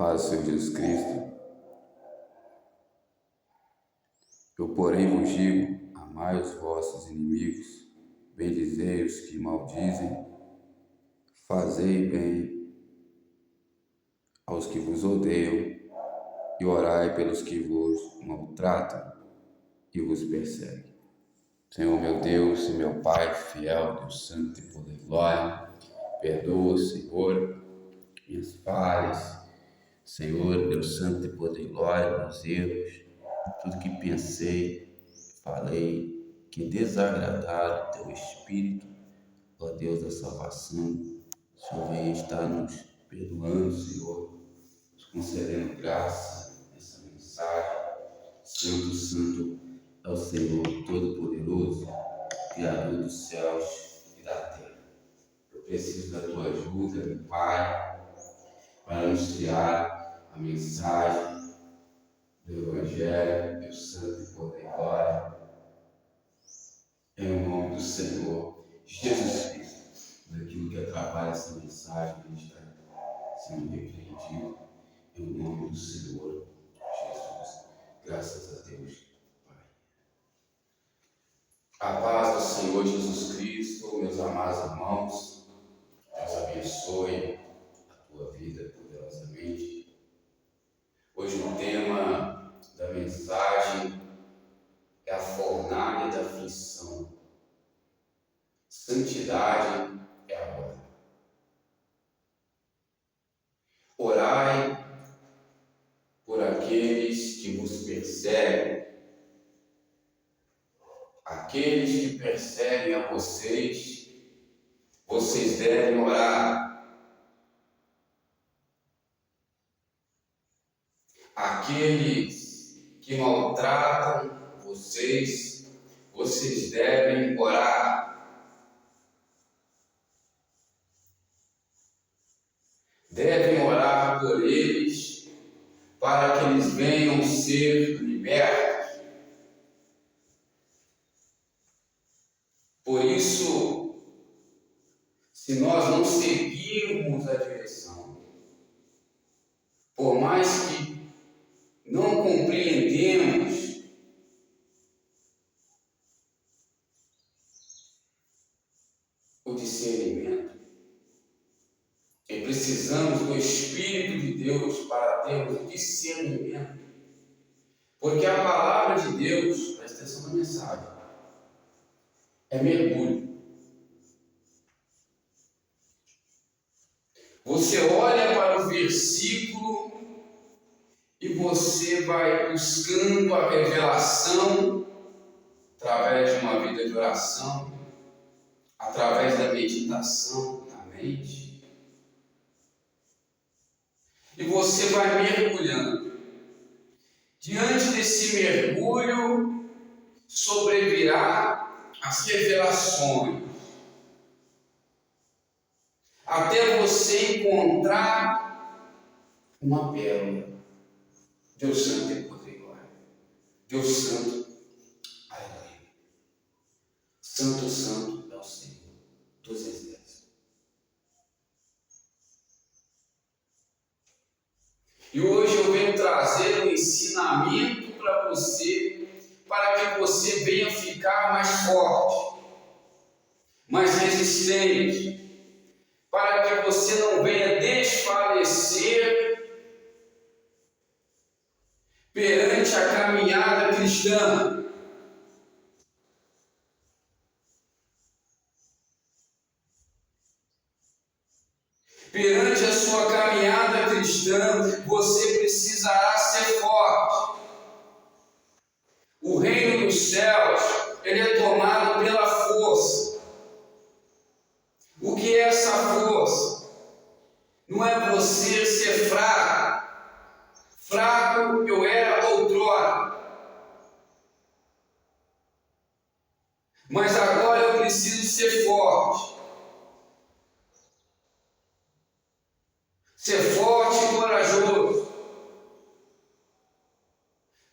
paz do Senhor Jesus Cristo. Eu, porém, vos digo: amai os vossos inimigos, bendizei os que maldizem, fazei bem aos que vos odeiam e orai pelos que vos maltratam e vos perseguem. Senhor, meu Deus e meu Pai fiel, Deus santo e poder e glória, perdoa, Senhor, minhas falhas, Senhor, Deus santo e poder e glória, meus erros, tudo que pensei, falei, que desagradaram o Teu Espírito, ó Deus da salvação. O Senhor venha estar nos perdoando, Senhor, nos concedendo graça nessa mensagem. Santo, santo é o Senhor Todo-Poderoso, Criador dos céus e da terra. Eu preciso da Tua ajuda, meu Pai, para anunciar a mensagem do Evangelho, Deus santo e poder e glória, em nome do Senhor Jesus Cristo. Daquilo que atrapalha essa mensagem, que a gente está sendo repreendido, em nome do Senhor Jesus. Graças a Deus, Pai. A paz do Senhor Jesus Cristo, meus amados irmãos, Deus abençoe a tua vida poderosamente. Hoje o tema da mensagem é a fornalha da aflição. Santidade é a hora. Orai por aqueles que vos perseguem, aqueles que perseguem a vocês, vocês devem orar. Aqueles que maltratam vocês, vocês devem orar. Devem orar por eles, para que eles venham ser libertos. Por isso, se nós não seguirmos a direção, por mais que não compreendemos o discernimento, e precisamos do Espírito de Deus para termos discernimento, porque a palavra de Deus, presta atenção na mensagem, é mergulho. Você olha para o versículo e você vai buscando a revelação através de uma vida de oração, através da meditação na mente. E você vai mergulhando. Diante desse mergulho sobrevirá as revelações, até você encontrar uma pérola. Deus santo e poder e glória. Deus santo, aleluia. Santo, santo é o Senhor dos exércitos. E hoje eu venho trazer um ensinamento para você, para que você venha ficar mais forte, mais resistente, para que você não venha desfalecer perante a caminhada cristã. Perante a sua caminhada cristã, você precisará ser forte. O reino dos céus, ele é tomado pela força. O que é essa força? Não é você ser fraco. Fraco eu era outrora. Mas agora eu preciso ser forte. Ser forte e corajoso,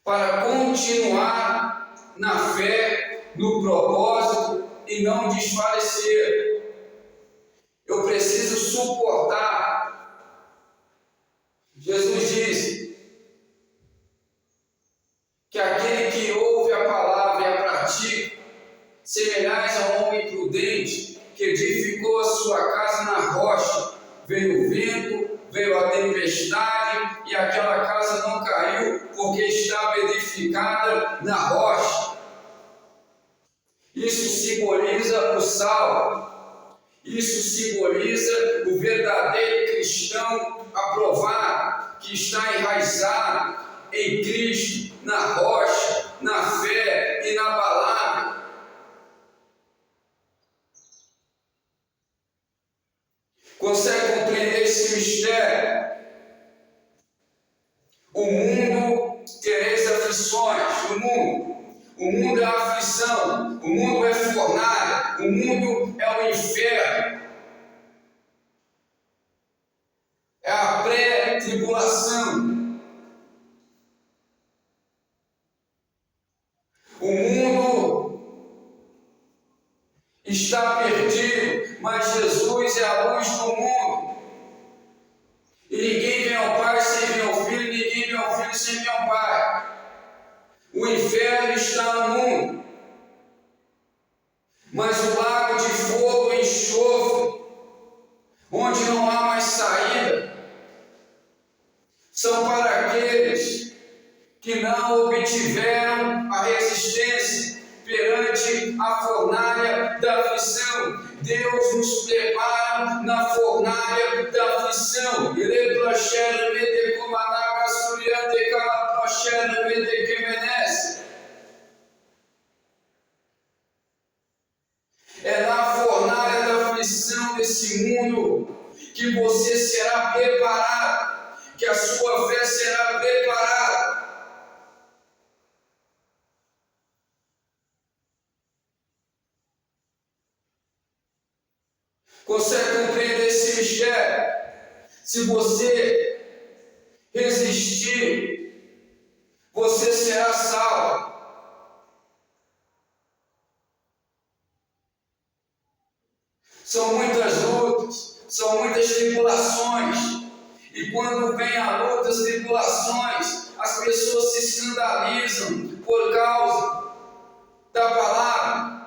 para continuar na fé, no propósito e não desfalecer. Eu preciso suportar. Jesus veio o vento, veio a tempestade e aquela casa não caiu porque estava edificada na rocha. Isso simboliza o sal, isso simboliza o verdadeiro cristão aprovado, que está enraizado em Cristo, na rocha, na fé, inabalável. Consegue compreender esse mistério? O mundo tereis aflições, o mundo é aflição, o mundo é fornalha, o mundo é o inferno, é a pré-tribulação. O mundo está perdido, mas Jesus é a luz do mundo. E ninguém vem ao Pai sem ver o Filho, ninguém vem ao Filho sem ver ao Pai. O inferno está no mundo, mas o lago de fogo e enxofre, onde não há mais saída, são para aqueles que não obtiveram a resistência perante a fornalha da aflição. Deus nos prepara na fornalha da aflição. É na fornalha da aflição desse mundo que você será preparado, que a sua fé será preparada. Consegue compreender esse mistério? Se você resistir, você será salvo. São muitas lutas, são muitas tribulações. E quando vem a luta, as tribulações, as pessoas se escandalizam por causa da palavra.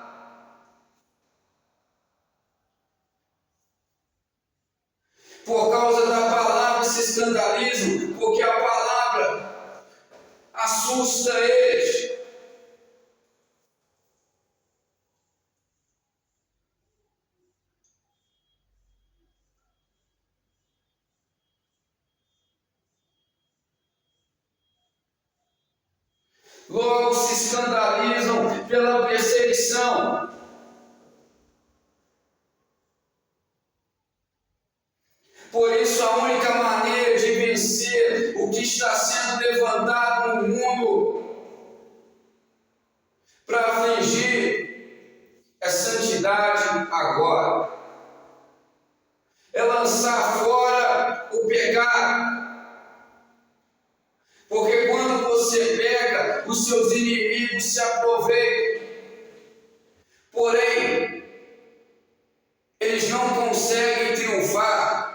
Por causa da palavra se escandalizam, porque a palavra assusta eles. Logo se escandalizam pela perseguição. Por isso, a única maneira de vencer o que está sendo levantado no mundo para afligir é santidade agora. É lançar fora o pecado. Porque quando você pega, os seus inimigos se aproveitam. Porém, eles não conseguem triunfar.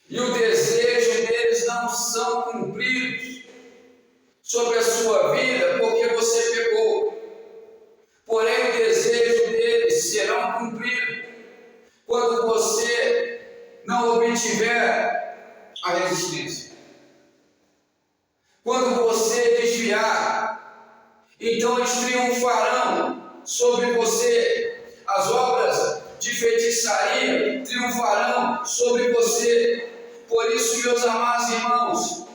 E o desejo deles não são cumpridos sobre a sua vida porque você pecou. Porém, o desejo deles serão cumpridos quando você não obtiver a resistência. Quando você desviar, então eles triunfarão sobre você. As obras de feitiçaria triunfarão sobre você. Por isso, meus amados irmãos,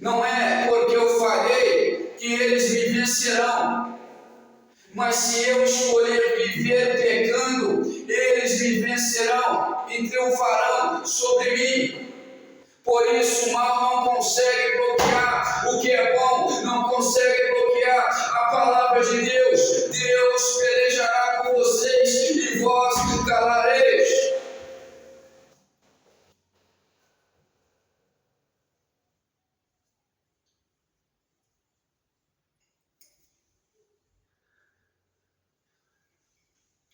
não é porque eu falei que eles me vencerão, mas se eu escolher viver pecando, eles me vencerão e triunfarão sobre mim. Por isso o mal não consegue bloquear o que é bom, não consegue bloquear a palavra de Deus. Deus pelejará com vocês e vós calareis.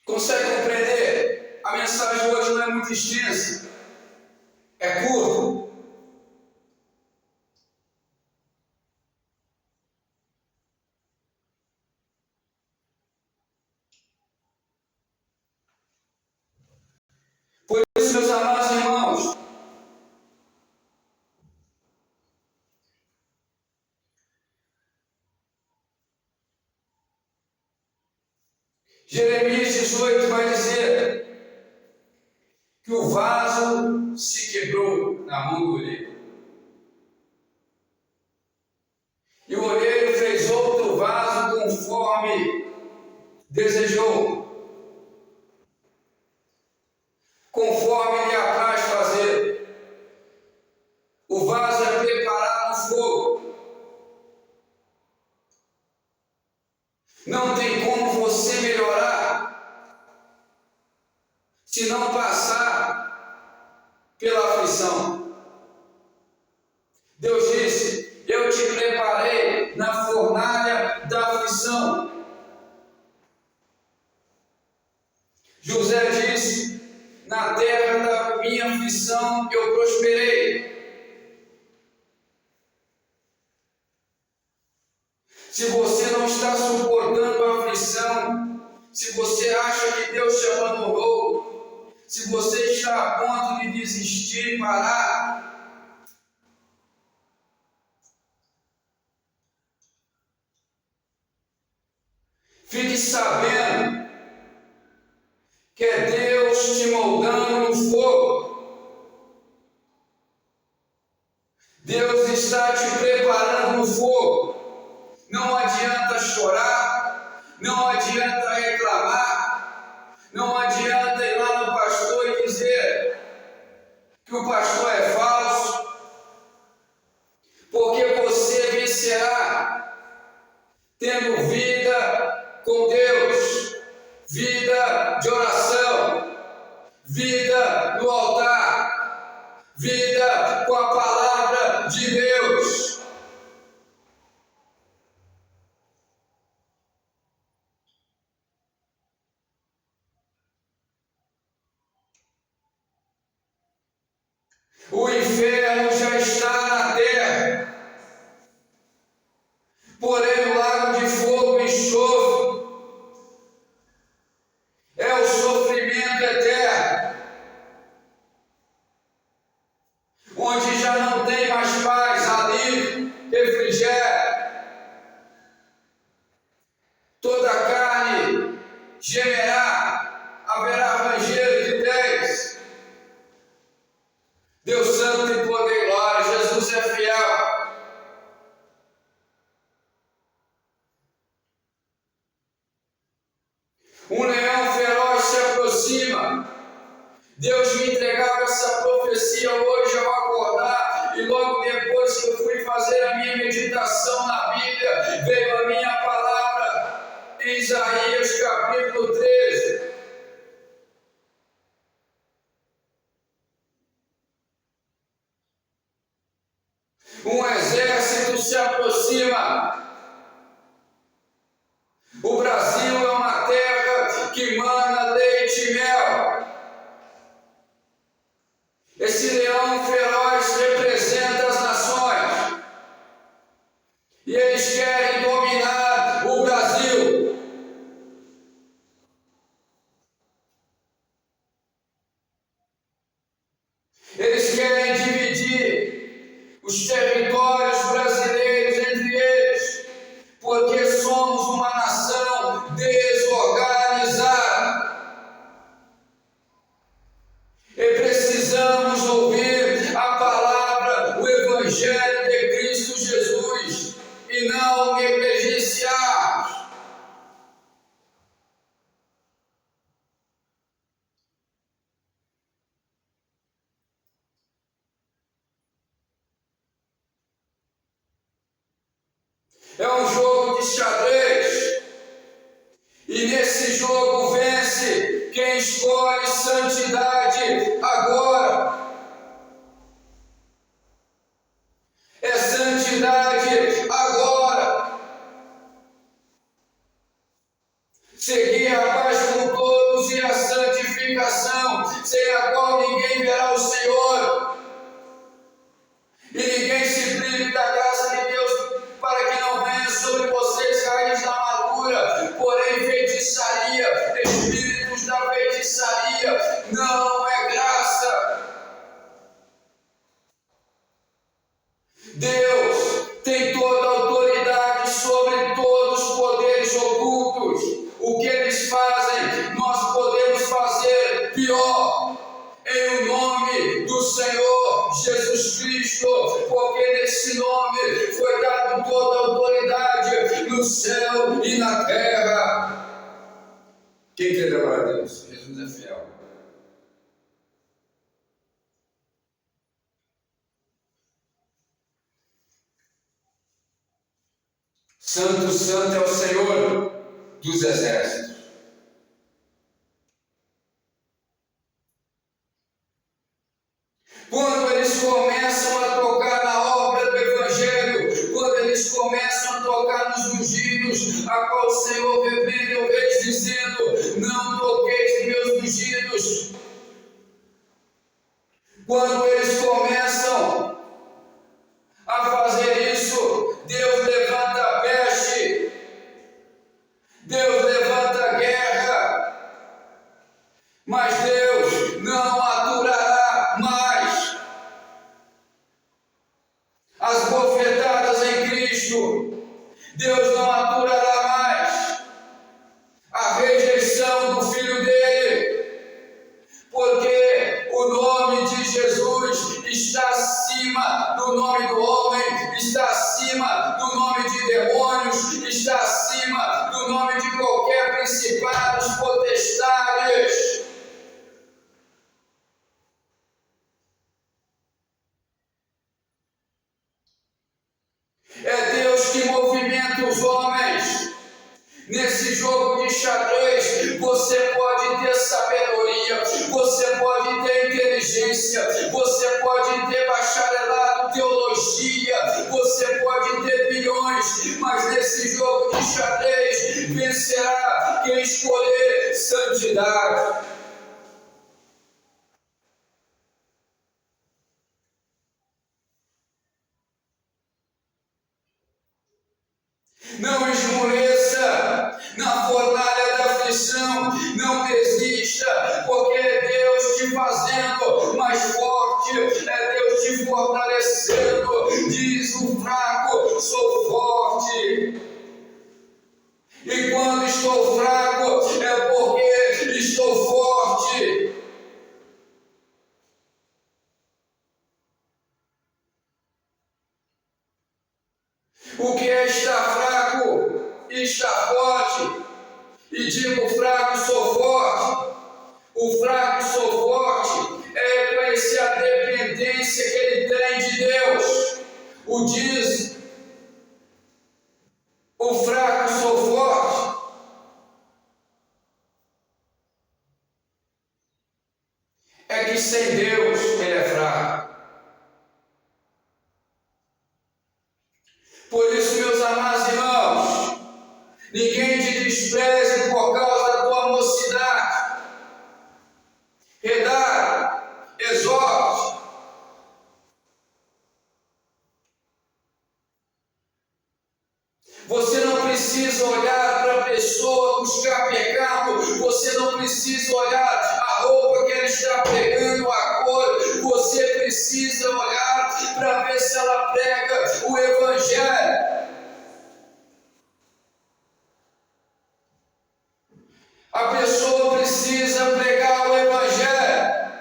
Consegue compreender? A mensagem hoje não é muito extensa, é curta. Jeremias 18 vai dizer que o vaso se quebrou na mão do olheiro. E o olheiro fez outro vaso conforme desejou, conforme lhe apraz fazer. O vaso é preparado no fogo. Não tem como você melhorar se não passar pela aflição. Deus disse: eu te preparei na fornalha da aflição. José disse: na terra da minha aflição eu prosperei. Se você não está suportando a aflição, se você acha que Deus te abandonou, se você está a ponto de desistir e parar, fique sabendo que é Deus te moldando no fogo. Deus está te preparando no fogo. Não adianta chorar, não adianta reclamar, não adianta ir lá no pastor e dizer que o pastor é falso, porque você vencerá tendo vida com Deus, vida de oração, vida no altar, vida com a palavra de Deus. O inferno já está na terra, porém o lago de fogo e enxofre é o sofrimento eterno, onde já não tem mais paz, alívio, refrigério. Toda a carne gemerá, haverá ranger de dentes. Deus santo e poder e glória, Jesus é fiel. Um leão feroz se aproxima. Deus me entregava essa profecia hoje ao acordar, e logo depois que eu fui fazer a minha meditação na Bíblia, veio a minha palavra em Isaías capítulo 13. Um exército se aproxima. O Brasil é uma terra que mana leite e mel. Esse leão feroz representa as nações. E eles querem dominar o Brasil. Eles querem dividir os territórios brasileiros entre eles, porque somos uma nação desorganizada. E precisamos ouvir a palavra, o Evangelho de Cristo Jesus, e não negligenciarmos. É um jogo de xadrez, e nesse jogo vence quem escolhe santidade agora. É santidade agora. Seguir a paz com todos e a santificação, sem a qual ninguém verá o Senhor. E ninguém se prive da graça de Deus, para que não venha sobre vocês raiz da amargura, porém feitiçaria, espíritos da feitiçaria, não é graça. na terra. Quem quer adorar a Deus? Jesus é fiel. Santo, santo é o Senhor dos exércitos. Quando eles começam a tocar na obra do Evangelho, quando eles começam a tocar nos ungidos, a qual o Senhor repreende ao rei, dizendo: não toqueis meus ungidos. Quando eles começam a fazer isso, Deus levanta a peste, Deus levanta a guerra, mas Deus não aturará mais as bofetadas em Cristo. Deus não aturará mais a rejeição do Filho dele, porque o nome de Jesus está acima do nome do homem, está acima do nome de demônios, está acima do nome de qualquer principados, potestades. É Deus que movimenta os homens. Nesse jogo de xadrez, você pode ter sabedoria, você pode ter inteligência, você pode ter bacharelado em teologia, você pode ter bilhões, mas nesse jogo de xadrez vencerá quem escolher santidade. Não esmoreça na fornalha da aflição, não desista, porque é Deus te fazendo mais forte, é Deus te fortalecendo. Diz o fraco: sou forte. E quando estou fraco, é porque estou forte. O que é estar fraco e estar forte? E digo fraco, sou forte. O fraco, sou forte é reconhecer a dependência que ele tem de Deus. O fraco, sou forte, é que sem Deus ele é fraco. Por isso, meus amados irmãos, ninguém te despreze por causa da tua mocidade. Redague, exorte. Você não precisa olhar para a pessoa buscar pecado, você não precisa olhar a roupa que ela está pregando, a cor, você precisa olhar para ver se ela prega o Evangelho. A pessoa precisa pregar o Evangelho.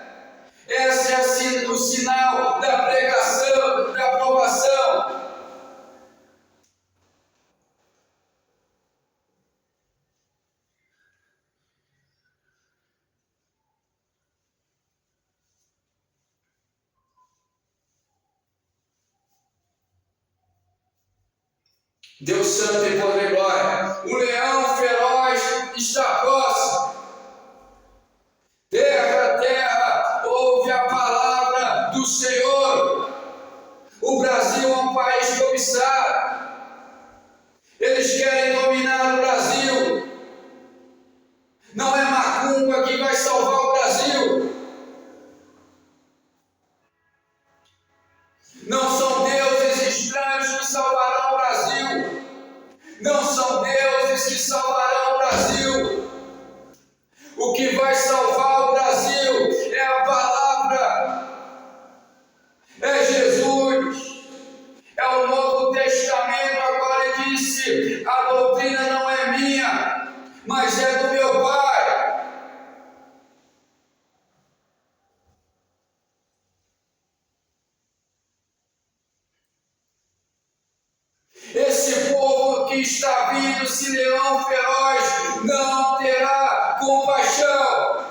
Esse é o sinal da pregação, da aprovação. Deus santo e poder e glória. O leão feroz está próximo. Terra, terra, ouve a palavra do Senhor. O Brasil é um país cobiçado. Eles querem dominar o Brasil. Não é macumba que vai salvar o Brasil. Não são deuses estranhos que salvarão o Brasil. Não são deuses que salvarão o Brasil. O que vai salvar o Brasil é a palavra, é Jesus, é o Novo Testamento. Agora ele disse: a doutrina não é minha, mas é do meu Pai. Esse povo que está vindo, se leão feroz, não terá compaixão.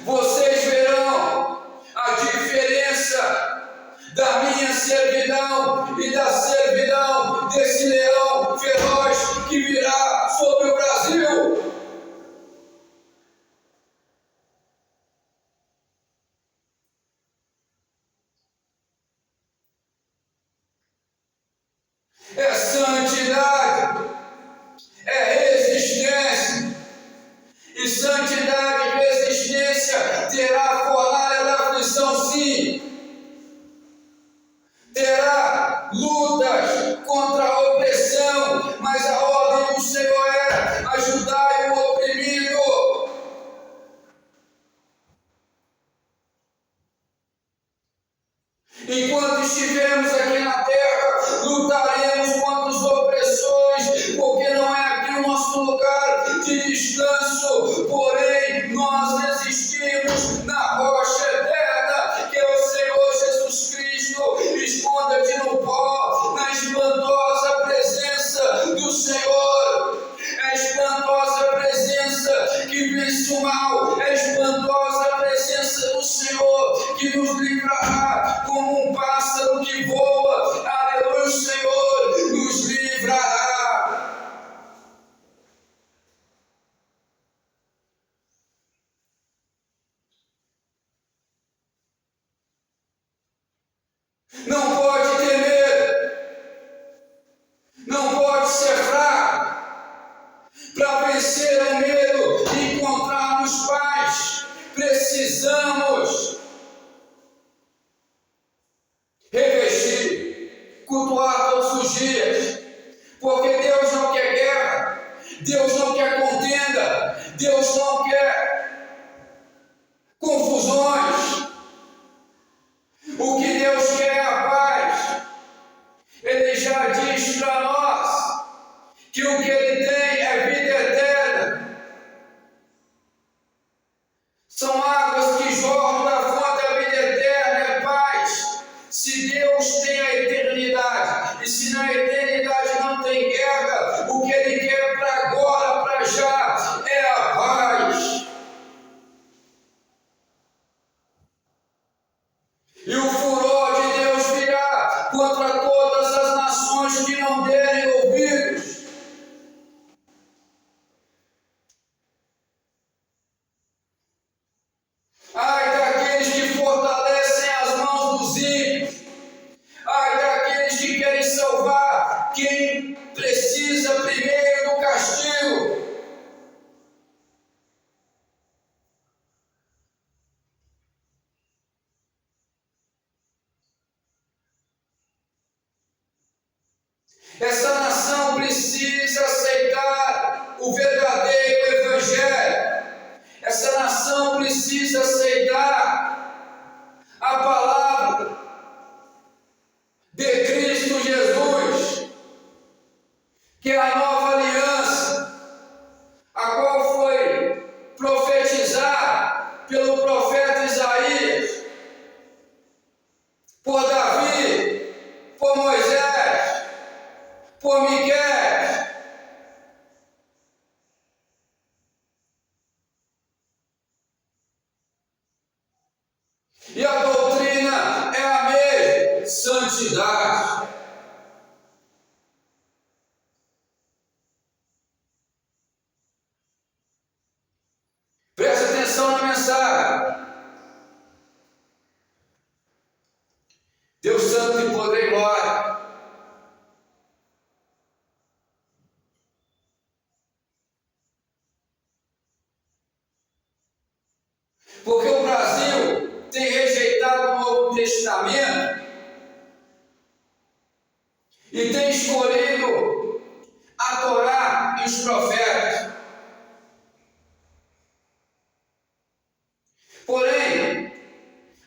Vocês verão a diferença da minha servidão e da servidão desse leão feroz que virá sobre o Brasil. É santidade, é resistência. E santidade e resistência terá a fornalha da aflição, sim. Terá lutas contra a opressão, mas a ordem do Senhor é ajudar o oprimido. Enquanto estivermos aqui na terra, lutaremos contra os opressores, porque não é aqui o nosso lugar de descanso, porém nós resistimos na rocha eterna, que é o Senhor Jesus Cristo. Esconda-te no pó, na espantosa presença do Senhor. É a espantosa presença que vence o mal, é a espantosa presença do Senhor que nos livrará como um pássaro que voa. Aleluia, o Senhor nos livrará. Não pode ter medo, não pode ser fraco. Para vencer o medo e encontrarmos paz, precisamos revestir, cultuar todos os dias, porque Deus não quer guerra, Deus não quer contenda, Deus não quer confusões. O que Deus quer é a paz. Ele já diz para nós que o que Ele tem é vida eterna. São águas que jorram da fonte da vida eterna, é paz. Se Deus tem a eternidade, e se na eternidade não tem guerra, o que Ele quer para agora, para já, é a paz. E o furor de Deus virá contra todas as nações que não derem ouvidos. Ai daqueles que fortalecem as mãos dos ímpios. Ai daqueles que querem salvar quem precisa primeiro do castigo. Essa nação precisa aceitar o verdadeiro Evangelho. Essa nação precisa aceitar a palavra de Cristo Jesus, que é a nova aliança, a qual foi profetizada pelo profeta Isaías, por Davi, por Moisés, por Miguel. E a doutrina é a mesma, santidade. Preste atenção na mensagem. Deus santo e poder e glória. Porque o Brasil tem rejeitado o Novo Testamento e tem escolhido a Torá e os profetas. Porém,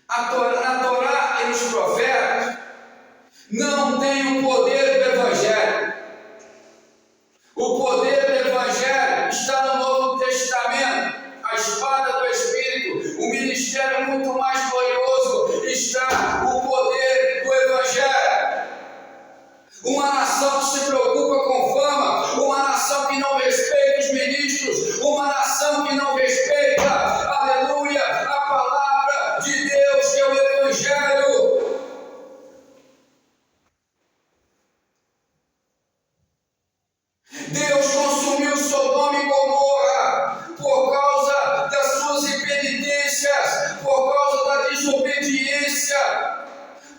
na Torá e nos profetas não tem o poder do Evangelho. O poder do Evangelho está no Novo Testamento, a espada do Espírito, o ministério muito mais glorioso está o poder do Evangelho. Uma nação que se preocupa com fama, uma nação que não respeita os ministros, uma nação que não respeita, aleluia, a palavra de Deus, que é o Evangelho. Deus consumiu Sodoma e Gomorra por causa das suas impenitências, por causa da desobediência,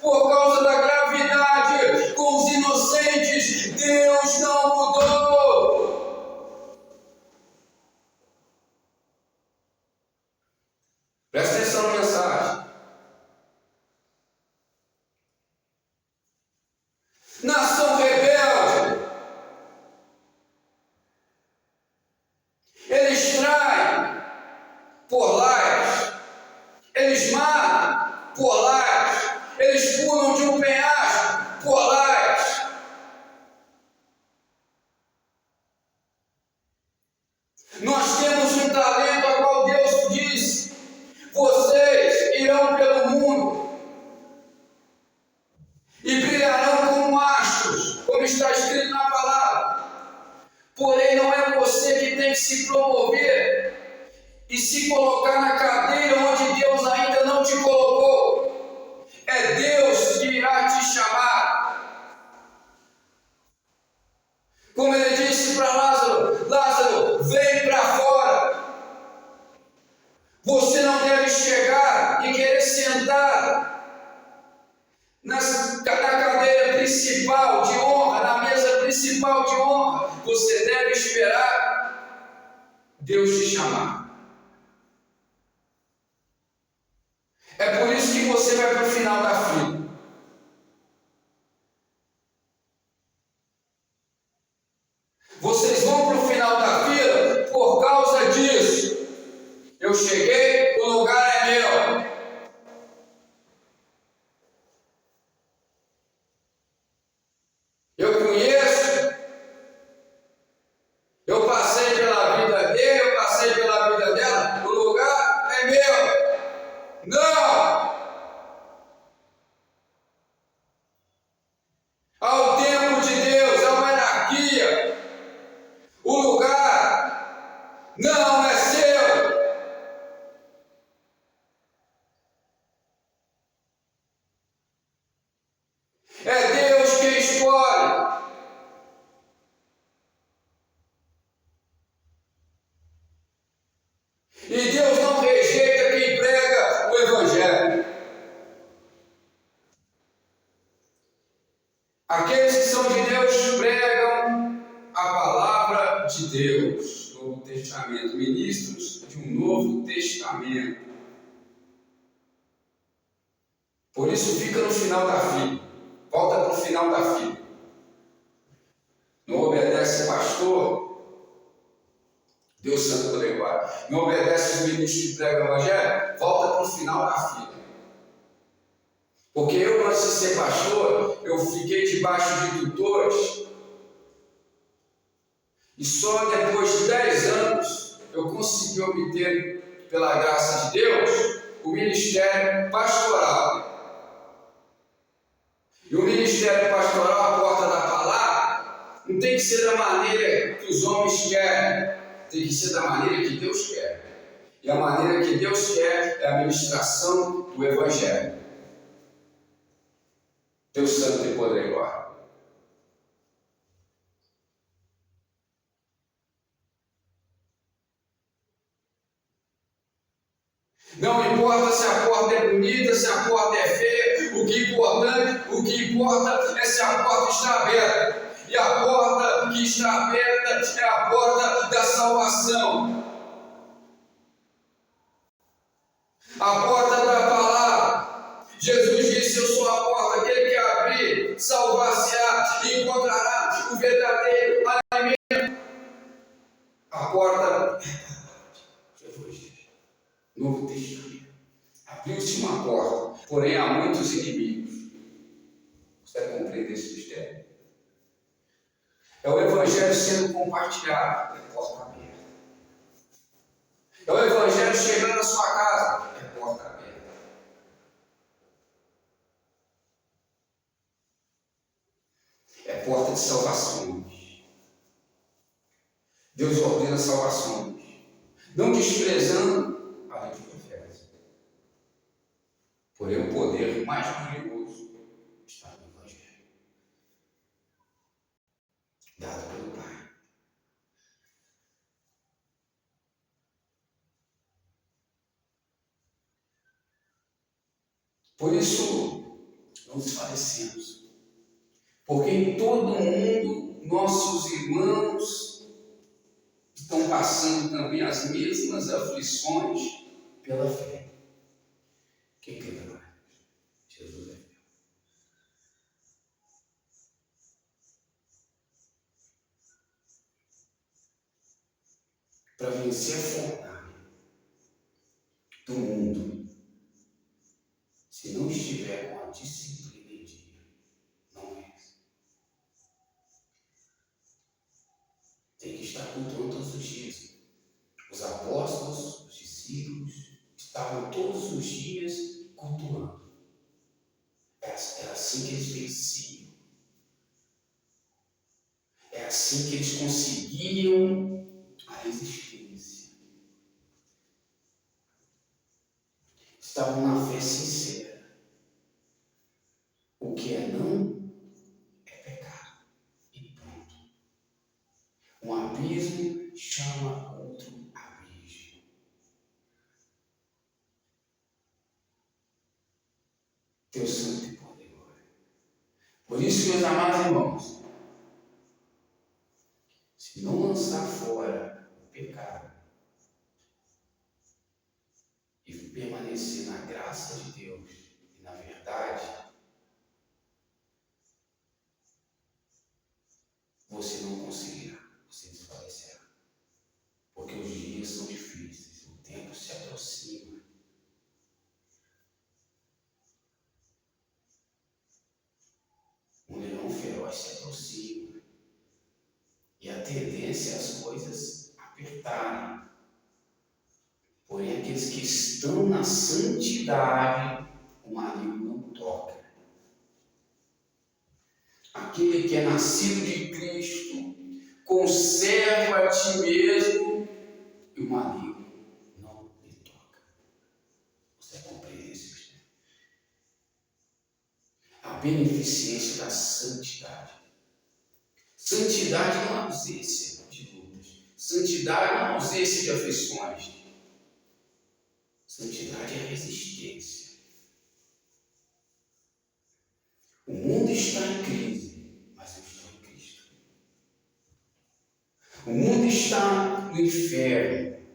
por causa da gravidade com os inocentes. Deus não mudou. Presta atenção na mensagem. Nação rebelde. Eles traem por likes, eles matam por likes, eles pulam de um penhasco por likes. Nós temos um talento a qual Deus disse: vocês irão pelo mundo e brilharão como astros, como está escrito na palavra. Porém, não é você que tem que se promover e se colocar na cadeira onde Deus ainda não te colocou. É Deus que irá te chamar. Como ele disse para Lázaro: Lázaro, vem para fora. Você não deve chegar e querer sentar na cadeira principal de honra, na mesa principal de honra. Você deve esperar Deus te chamar. É por isso que você vai para o final da fila. Vocês vão para o final da fila por causa disso. Eu cheguei, o lugar é meu. Eu conheço, eu passei pela vida dele, eu passei pela vida dela, o lugar é meu. Não! Ao tempo de Deus, há uma hierarquia. O lugar não é seu. É Deus quem escolhe. E Deus não rejeita quem prega o Evangelho. Aqueles que são de Deus pregam a palavra de Deus. Novo Testamento. Ministros de um Novo Testamento. Por isso fica no final da fila. Volta para o final da fila. Não obedece pastor, Deus Santo poder guarda. Não obedece os ministros que pregam o Evangelho, volta para o final da fila. Porque eu, antes de ser pastor, eu fiquei debaixo de tutores. E só depois de 10 anos eu consegui obter, pela graça de Deus, o ministério pastoral. E o ministério pastoral, a porta da palavra, não tem que ser da maneira que os homens querem, tem que ser da maneira que Deus quer. E a maneira que Deus quer é a ministração do Evangelho. Deus Santo e poder guarda. Não importa se a porta é bonita, se a porta é feia, o que importa é se a porta está aberta. E a porta que está aberta é a porta da salvação. A porta da palavra. Jesus disse: eu sou a porta, aquele que abrir, salvar-se-á e encontrará o verdadeiro alimento. A porta Novo Testamento. Abriu-se uma porta, porém há muitos inimigos. Você vai compreender esse mistério. É o Evangelho sendo compartilhado, é porta aberta. É o Evangelho chegando na sua casa, é porta aberta. é porta de salvações. Deus ordena salvações, não desprezando a lei de profetas. Porém, o poder mais glorioso está no Evangelho, dado pelo Pai. Por isso, não desfalecemos, porque em todo mundo nossos irmãos estão passando também as mesmas aflições pela fé. Quem crê na glória? Jesus é fiel. Para vencer a fornalha do mundo, se não estiver com a disciplina em dia, não vence. Tem que estar cultuando todos os dias. Os apóstolos, os discípulos, estavam todos os dias cultuando. Era assim que eles venciam. É assim que eles conseguiam a resistência. Estavam na fé sincera. O que é não é pecado. E pronto. Um abismo chama outro abismo. Deus santo e poderoso. Por isso, meus amados irmãos, se não lançar fora o pecado e permanecer na graça de Deus e na verdade, você não conseguirá, você desfalecerá. Porque os dias são difíceis, o tempo se aproxima. Um leão feroz se aproxima. E a tendência é as coisas apertarem. Porém, aqueles que estão na santidade, o maligno não toca. Aquele que é nascido de Cristo, conserva a ti mesmo e o maligno não lhe toca. Você compreende isso? A beneficência da santidade. Santidade não é ausência de lutas. Santidade não é ausência de aflições. Santidade é resistência. O mundo está em crise, mas eu estou em Cristo. O mundo está no inferno,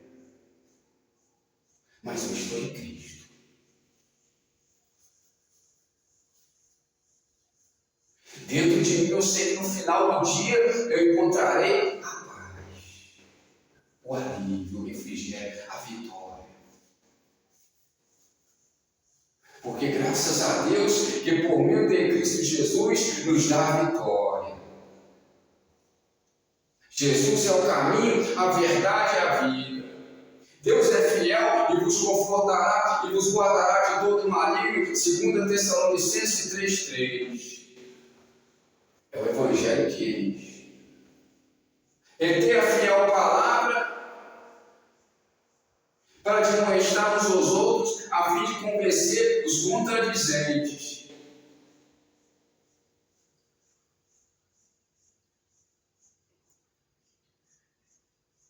mas eu estou em Cristo. Dentro de mim eu sei que no final do dia eu encontrarei a paz, o alívio, o refrigério, a vitória. Porque graças a Deus que por meio de Cristo Jesus nos dá a vitória. Jesus é o caminho, a verdade e a vida. Deus é fiel e vos confortará e vos guardará de todo maligno, 2 Tessalonicenses 3,3. É o Evangelho que diz. Reter a fiel palavra para admoestar uns aos outros, a fim de convencer os contradizentes.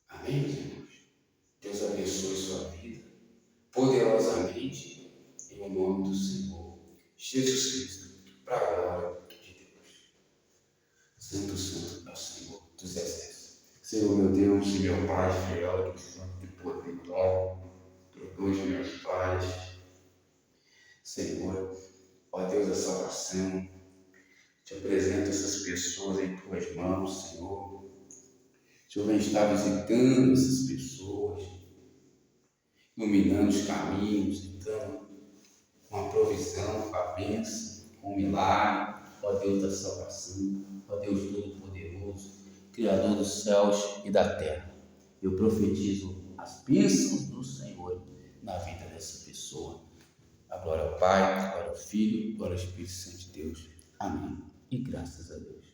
Amém, irmãos? Deus abençoe sua vida poderosamente em nome do Senhor Jesus Cristo, para a glória de Deus. Santo, santo é o Senhor dos exércitos. Senhor, meu Deus e meu Pai fiel, que santo e poderoso, dois meus pais. Senhor, ó Deus da salvação, te apresento essas pessoas em tuas mãos, Senhor. O Senhor vem estar visitando essas pessoas, iluminando os caminhos, dando uma provisão, com a bênção, com um milagre. Ó Deus da salvação, ó Deus Todo-Poderoso, Criador dos céus e da terra. Eu profetizo as bênçãos do Senhor na vida dessa pessoa. A glória ao Pai, a glória ao Filho, a glória ao Espírito Santo de Deus. Amém. E graças a Deus.